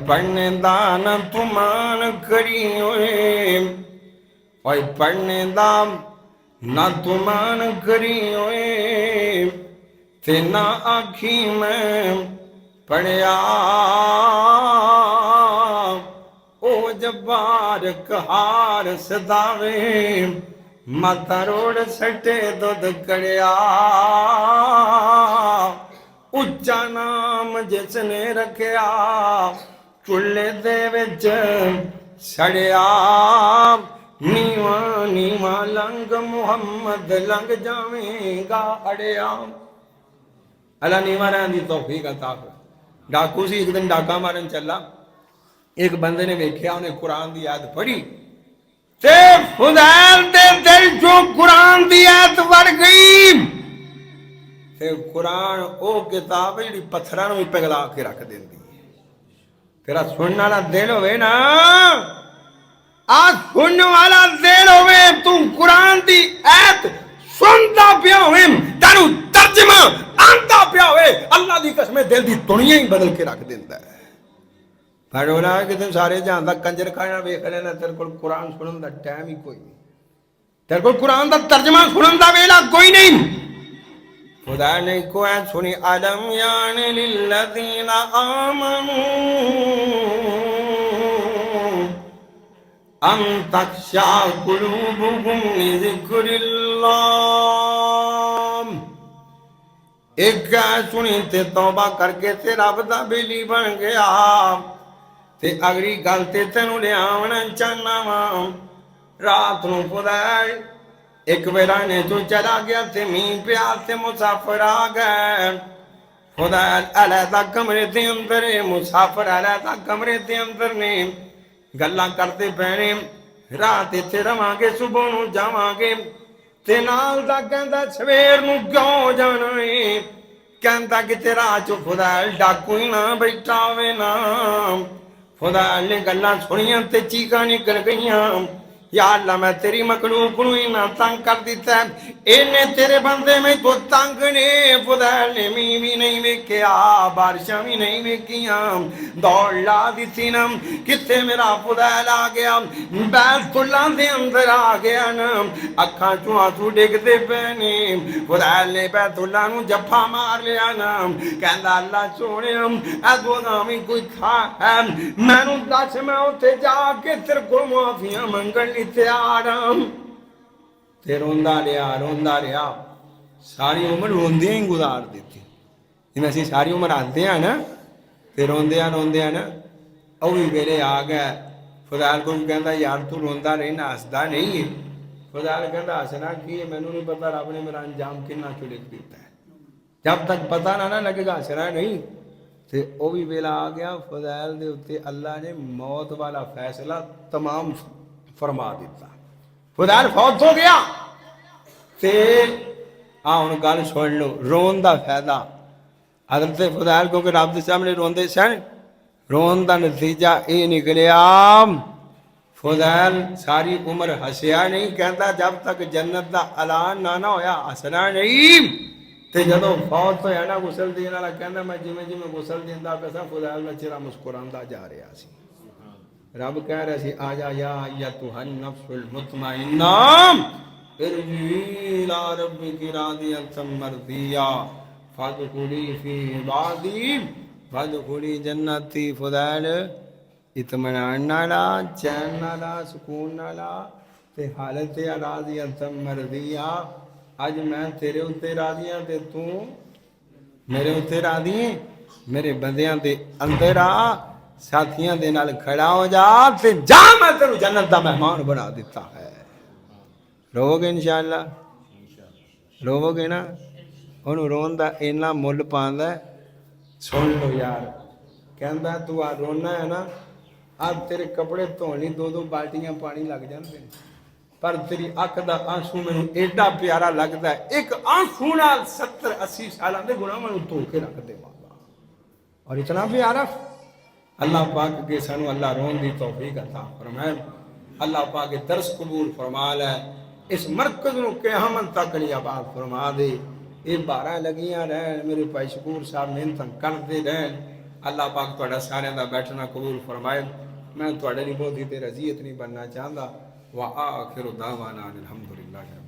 पढ़ने दा न तुमान करी होए, ओए पढ़ने दा न तुमान करी होए, ते ना आखी मैं पढ़िया, ओ जब्बार कहार सदावे, माता रोड सटे दुध कड़िया, उच्चा नाम जिसने रखिया, चुल्ले दे विच सड़िया, नीवा नीवा लंग मुहम्मद लंग जावेगा अड़िया। अल्लाह नीवा रहने की तौफीक अता करे। डाकू सी, एक दिन डाका मारन चला, एक बंदे ने वेख्या, उन्हें कुरान की आयत पढ़ी ते फुदैल दे दिल चो कुरान की आयत वड़ गई। ते कुरान ओ किताब है जी पत्थरां नूं भी पिघला के रख देंदी है। तेरा सुनने वाला दिल होवे ना, आज सुनने वाला दिल होवे, तू कुरान की आयत सुनता पिया होवे, तेनू तर्जमा आंदा पिया होवे, अल्लाह की कसम दिल की दुनिया ही बदल के रख देंदा है। फड़ोना कि तुम सारे जहां का कंजर खाना वेख लेना, तेरे को कुरान सुनने का टाइम ही कोई नहीं, तेरे को कुरान का तर्जमा सुनने का वेला कोई नहीं। खुदा ने को सुनी, अलम यान लिल्लज़ीना आमनू अन तख्शा कुलूबुहुम लिज़िक्रिल्लाह। एक सुनी ते तौबा करके ते रब दा बेली बन गया, ते अगली गल ते तेनू लियावना चाहना वा। रात नूं खुदाए एक वेराने तू चला गया, ते मींह पिया, ते मुसाफिर आ गए। खुदा अलहदा कमरे के अंदर, मुसाफिर अलहदा कमरे के अंदर ने, गल्लां करते पैने, रात इत्थे रवांगे सुबह नूं जावांगे। ते नाल दा कहंदा सवेर नूं क्यों जाना है, कहंदा कि तेरा चो खुदा डाकू ही ना बैठा होवे ना। खुदा ने गल्लां सुनियां ते चीखां निकल गईयां, या अल्लाह मैं तेरी मखलूक नूं ही ना तंग कर दिता, इन्हें तेरे बंदे में तो तंग ने। खुदा ने मींह भी नहीं वेख्या, बारिशां भी नहीं वेखियां, दौड़ ला दी ना, किथे मेरा खुदा आ गया, बैतुल्ला दे अंदर आ गया ना, अखां चों आंसू डिगदे पे ने। खुदा ने बैतुल्ला नूं जफ्फा मार लिया ना, कहंदा अल्लाह सोहणिया ऐ ना भी कोई खा है, मैनू दस, मैं उत्थे जाके तेरे को माफियां मंगण लई तैयार हां। ते रोंदा रहा, सारी उम्र रोंदियां ही गुजार दी। जिवें असीं सारी उम्र हसदे हैं ना, ते रोंदियां ना ਉਹ भी वेले आ गए। खुदाल को कहता यार तू रोंदा रहना, हसदा नहीं है। खुदाल कहता हसना की है, मैनू नहीं पता रब ने मेरा अंजाम किन्ना चो लिख दिता है, जब तक पता ना लगेगा हसना नहीं। तो वह भी वेला आ गया, फजैल के उत्ते अल्लाह ने मौत वाला फैसला तमाम फरमा दिता। फजैल फौत हो गया। तो हाँ हुण गल सुन लो, रोन का फायदा हजरत फजैल क्योंकि रब के सामने रोंदे सन, रोन का नतीजा ये निकलिया, फजैल सारी उम्र हसिया नहीं, कहता जब तक जन्नत का ऐलान ना होया हसना नहीं। तो जो फौत होया ना गुसल देने वाला, कहना मैं जिमें जिमें गुसल देंदा पैसा, फजैल का चेहरा मुस्कुरांदा जा रहा सी। रब कह रहा सी आजा या अय्युहन नफ्सुल मुतमइन्ना इरजी इला रब्बिकी रादियतम मर्दिया फदखुली फी इबादी फदखुली जन्नती। फजैल इत्मीनान नाला, चैन नाला, सुकून नाला, ते हालत रादियतम मर्दिया, अज मैं तेरे उत्ते राजी हाँ, ते तू मेरे उत्ते राजी है। मेरे बंदियां दे अंदर आ, साथियां दे नाल खड़ा हो जा, ते जा मैं तेनू जन्नत दा मेहमान बना दिता है। रोवोगे इंशाअल्लाह, रोवोगे ना। उन्होंने रोन का इन्ना मुल पांदा, सुन लो यार, कहता तू आ रोना है ना, अब तेरे कपड़े धोने 2-2 बाल्टियां पानी लग जाते हैं, पर तेरी अख का आंसू मैनू एडा प्यारा लगता है, एक आंसू नाल 70-80 साल के गुनाह मैनू धो के रख दे बाबा। और इतना प्यारा अल्लाह पाक के सानू अल्लाह रोन की तौफीक अता फरमाए। अल्लाह पाक के दर्स कबूल फरमा लै, इस मरकज नूं क़यामत तक नहीं आबाद फरमा दे। ये 12 लगियां रहन, मेरे भाई शकूर साहब मेहनत करते रहन, अल्लाह पाक तुहाडा सारिਆਂ ਦਾ बैठना कबूल फरमाए। मैं तुहाडे लिए बहुत ही तेरा अजीयत नहीं बनना चाहता। व आखिर दावाना अनिल हम्दुलिल्लाह।